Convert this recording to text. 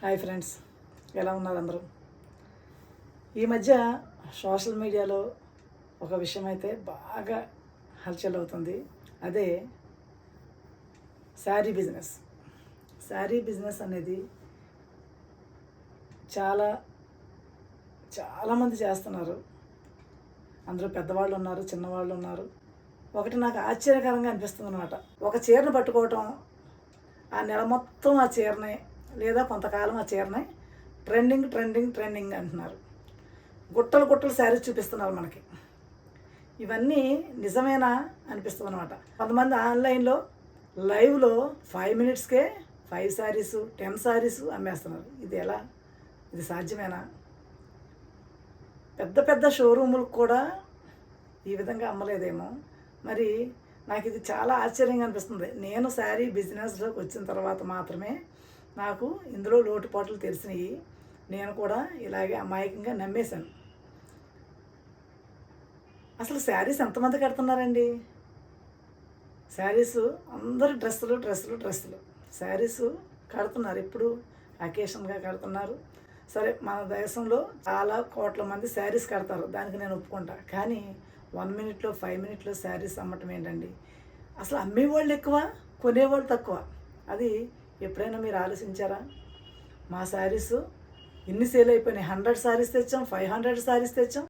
Hi friends, ఎలా ఉన్నారు అందరూ? ఈ మధ్య సోషల్ మీడియాలో ఒక విషయం అయితే బాగా హల్చల్ అవుతుంది. అదే శారీ బిజినెస్. శారీ బిజినెస్ అనేది చాలా చాలామంది చేస్తున్నారు. అందరూ పెద్దవాళ్ళు ఉన్నారు, చిన్నవాళ్ళు ఉన్నారు. ఒకటి నాకు ఆశ్చర్యకరంగా అనిపిస్తుంది అనమాట. ఒక చీరను పట్టుకోవటం, ఆ నెల మొత్తం ఆ చీరని లేదా కొంతకాలం ఆ చీరని ట్రెండింగ్ అంటున్నారు. గుట్టలు గుట్టలు శారీస్ చూపిస్తున్నారు మనకి. ఇవన్నీ నిజమేనా అనిపిస్తుంది అనమాట. కొంతమంది ఆన్లైన్లో లైవ్లో 5 minutesకే 5 శారీసు 10 శారీసు అమ్మేస్తున్నారు. ఇది ఎలా? ఇది సాధ్యమేనా? పెద్ద పెద్ద షోరూములకు కూడా ఈ విధంగా అమ్మలేదేమో. మరి నాకు ఇది చాలా ఆశ్చర్యంగా అనిపిస్తుంది. నేను శారీ బిజినెస్లోకి వచ్చిన తర్వాత మాత్రమే నాకు ఇందులో లోటుపాట్లు తెలిసినాయి. నేను కూడా ఇలాగే అమాయకంగా నమ్మేశాను. అసలు శారీస్ ఎంతమంది కడుతున్నారండి? శారీసు అందరూ డ్రెస్సులు శారీసు కడుతున్నారు. ఇప్పుడు అకేషన్గా కడుతున్నారు. సరే, మన దేశంలో చాలా కోట్ల మంది శారీస్ కడతారు, దానికి నేను ఒప్పుకుంటా. కానీ 1 minute 5 minutes శారీస్ అమ్మటం ఏంటండి? అసలు అమ్మేవాళ్ళు ఎక్కువ, కొనేవాళ్ళు తక్కువ. అది ఎప్పుడైనా మీరు ఆలోచించారా? మా శారీసు ఇన్ని సేల్ అయిపోయినాయి. 100 శారీస్ తెచ్చాం, 500 శారీస్ తెచ్చాం.